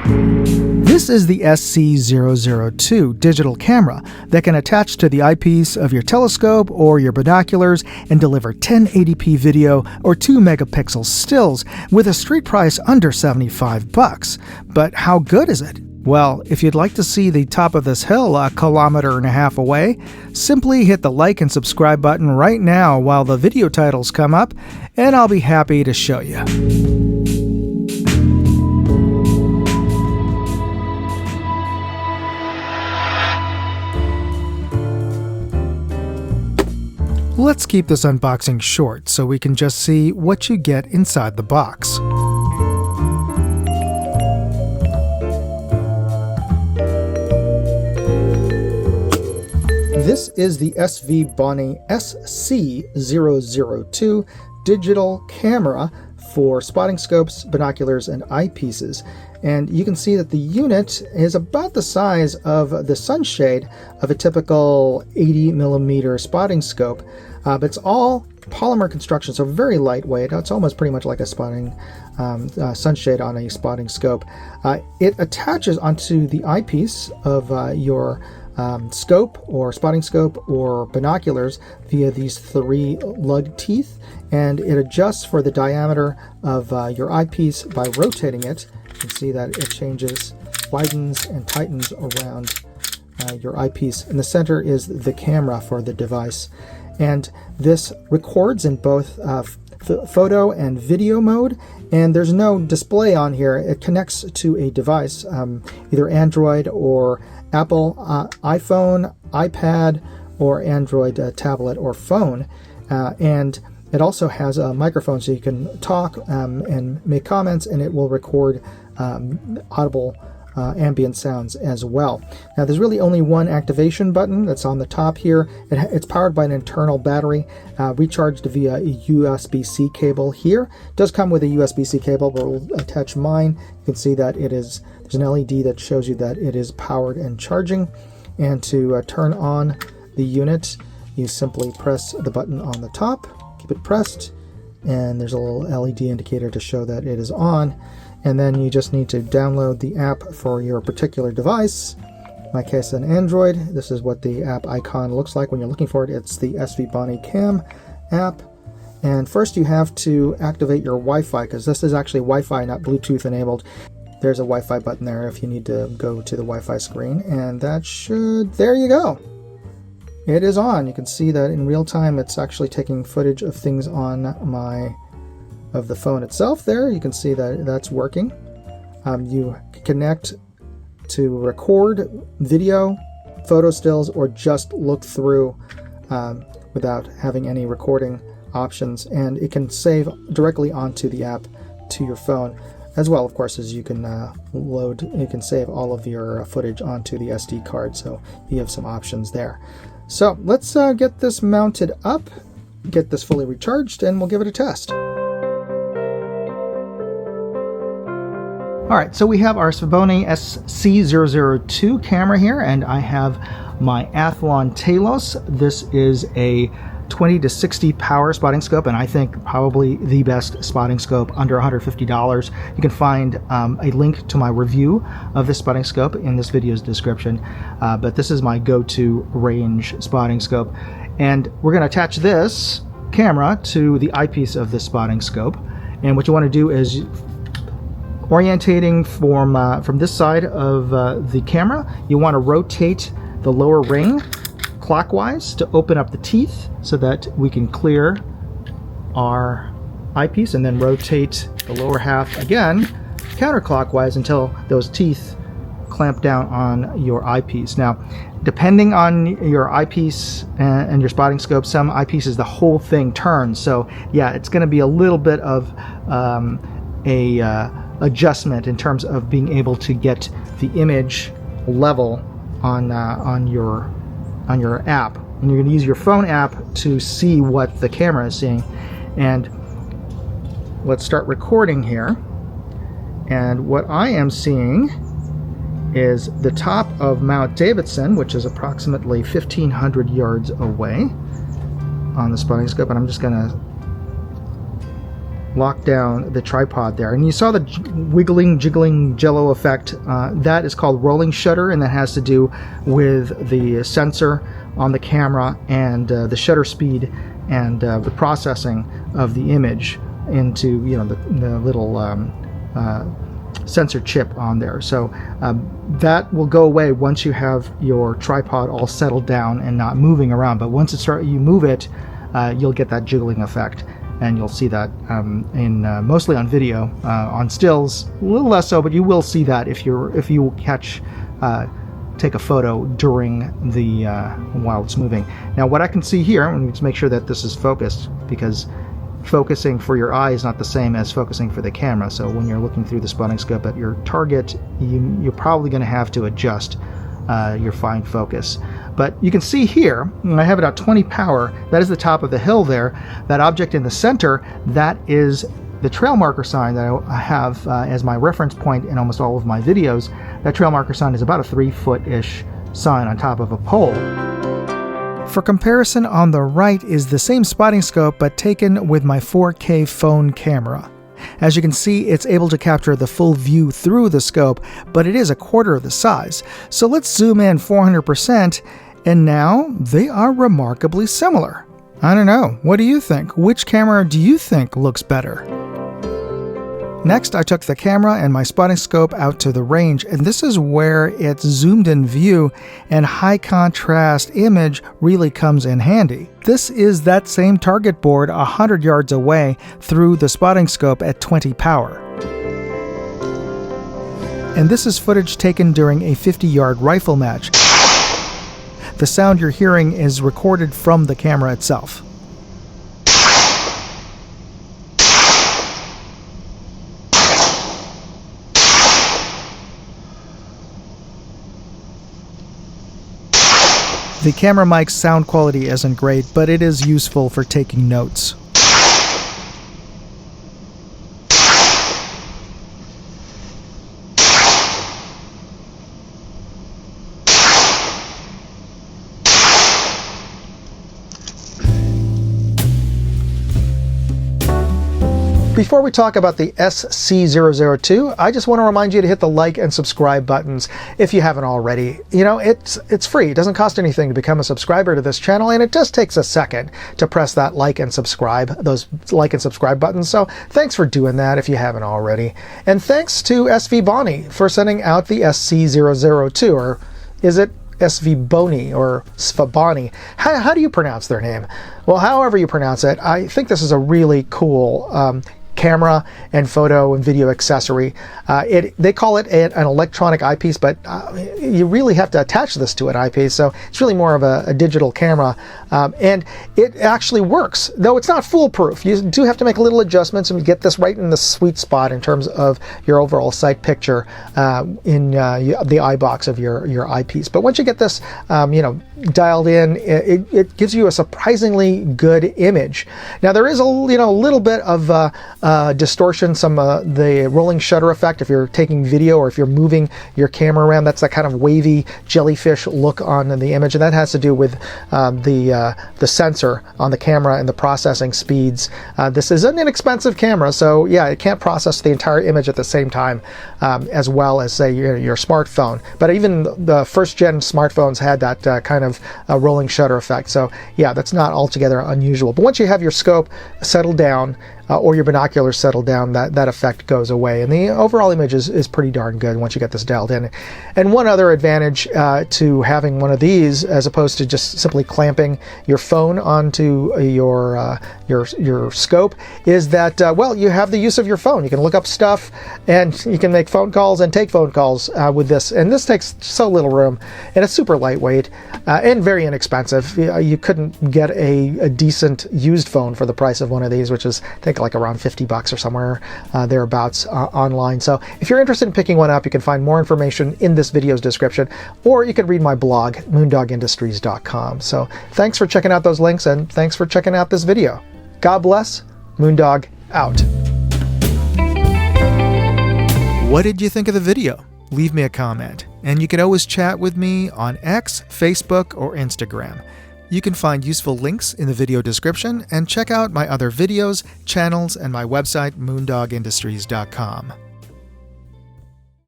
This is the SC002 digital camera that can attach to the eyepiece of your telescope or your binoculars and deliver 1080p video or 2 megapixel stills with a street price under $75. But how good is it? Well, if you'd like to see the top of this hill 1.5 kilometers away, simply hit the like and subscribe button right now while the video titles come up, and I'll be happy to show you. Let's keep this unboxing short so we can just see what you get inside the box. This is the SVBony SC002 digital camera for spotting scopes, binoculars, and eyepieces. And you can see that the unit is about the size of the sunshade of a typical 80mm spotting scope, but it's all polymer construction, so very lightweight. It's almost pretty much like a spotting sunshade on a spotting scope. It attaches onto the eyepiece of your scope or spotting scope or binoculars via these 3 lug teeth, and it adjusts for the diameter of your eyepiece by rotating it. You can see that it changes, widens, and tightens around your eyepiece. In the center is the camera for the device, and this records in both photo and video mode, and there's no display on here. It connects to a device, either Android or Apple iPhone, iPad, or Android tablet or phone, and it also has a microphone so you can talk and make comments, and it will record audible ambient sounds as well. Now, there's really only one activation button that's on the top here. It's powered by an internal battery, recharged via a USB-C cable here. It does come with a USB-C cable, but we'll attach mine. You can see that there's an LED that shows you that it is powered and charging. And to turn on the unit, you simply press the button on the top, keep it pressed, and there's a little LED indicator to show that it is on. And then you just need to download the app for your particular device. In my case, an Android. This is what the app icon looks like when you're looking for it. It's the SVBony Cam app. And first you have to activate your Wi-Fi, because this is actually Wi-Fi, not Bluetooth enabled. There's a Wi-Fi button there if you need to go to the Wi-Fi screen, and that should, there you go. It is on. You can see that in real time it's actually taking footage of things on the phone itself there. You can see that that's working. You connect to record video, photo stills, or just look through without having any recording options, and it can save directly onto the app to your phone, as well, of course, as you can you can save all of your footage onto the SD card, so you have some options there. So let's get this mounted up, get this fully recharged, and we'll give it a test. Alright, so we have our SVBony SC002 camera here, and I have my Athlon Talos. This is a 20 to 60 power spotting scope, and I think probably the best spotting scope under $150. You can find a link to my review of this spotting scope in this video's description, but this is my go-to range spotting scope. And we're going to attach this camera to the eyepiece of this spotting scope, and what you want to do is orientating from this side of the camera, you want to rotate the lower ring clockwise to open up the teeth so that we can clear our eyepiece, and then rotate the lower half again counterclockwise until those teeth clamp down on your eyepiece. Now, depending on your eyepiece and your spotting scope, some eyepieces the whole thing turns, so yeah, it's going to be a little bit of adjustment in terms of being able to get the image level on your app, and you're going to use your phone app to see what the camera is seeing. And let's start recording here, and what I am seeing is the top of Mount Davidson, which is approximately 1,500 yards away on the spotting scope, and I'm just going to lock down the tripod there. And you saw the wiggling, jiggling jello effect. That is called rolling shutter, and that has to do with the sensor on the camera and the shutter speed and the processing of the image into the little sensor chip on there. So that will go away once you have your tripod all settled down and not moving around. But once you move it, you'll get that jiggling effect, and you'll see that in mostly on video. On stills, a little less so, but you will see that if you take a photo during the while it's moving. Now, what I can see here, and let's make sure that this is focused, because focusing for your eye is not the same as focusing for the camera. So when you're looking through the spotting scope at your target, you're probably going to have to adjust your fine focus. But you can see here, I have it at 20 power. That is the top of the hill there. That object in the center, that is the trail marker sign that I have as my reference point in almost all of my videos. That trail marker sign is about a 3-foot-ish sign on top of a pole. For comparison, on the right is the same spotting scope but taken with my 4K phone camera. As you can see, it's able to capture the full view through the scope, but it is a quarter of the size. So let's zoom in 400%, and now they are remarkably similar. I don't know, what do you think? Which camera do you think looks better? Next, I took the camera and my spotting scope out to the range, and this is where its zoomed in view and high contrast image really comes in handy. This is that same target board 100 yards away through the spotting scope at 20 power. And this is footage taken during a 50-yard rifle match. The sound you're hearing is recorded from the camera itself. The camera mic's sound quality isn't great, but it is useful for taking notes. Before we talk about the SC002, I just want to remind you to hit the like and subscribe buttons if you haven't already. You know, it's free. It doesn't cost anything to become a subscriber to this channel, and it just takes a second to press that like and subscribe, those like and subscribe buttons. So thanks for doing that if you haven't already. And thanks to SVBony for sending out the SC002, or is it SVBony or SVBony? How do you pronounce their name? Well, however you pronounce it, I think this is a really cool camera and photo and video accessory. They call it an electronic eyepiece, but you really have to attach this to an eyepiece, so it's really more of a digital camera. And it actually works, though it's not foolproof. You do have to make little adjustments and get this right in the sweet spot in terms of your overall sight picture in the eye box of your eyepiece. But once you get this dialed in, it gives you a surprisingly good image. Now there is a little bit of distortion, the rolling shutter effect if you're taking video, or if you're moving your camera around. That's that kind of wavy jellyfish look on the image, and that has to do with the sensor on the camera and the processing speeds. This is an inexpensive camera, so yeah, it can't process the entire image at the same time as well as, say, your smartphone. But even the first-gen smartphones had that kind of rolling shutter effect. So yeah, that's not altogether unusual. But once you have your scope settled down, or your binoculars settle down, that effect goes away, and the overall image is pretty darn good once you get this dialed in. And one other advantage to having one of these, as opposed to just simply clamping your phone onto your scope, is that well, you have the use of your phone. You can look up stuff, and you can make phone calls and take phone calls with this. And this takes so little room, and it's super lightweight and very inexpensive. You couldn't get a decent used phone for the price of one of these, which is, I think, like around $50 or somewhere thereabouts online. So if you're interested in picking one up, you can find more information in this video's description, or you can read my blog, moondogindustries.com. So thanks for checking out those links, and thanks for checking out this video. God bless. Moondog out. What did you think of the video? Leave me a comment, and you can always chat with me on X, Facebook, or Instagram. You can find useful links in the video description and check out my other videos, channels, and my website, moondogindustries.com.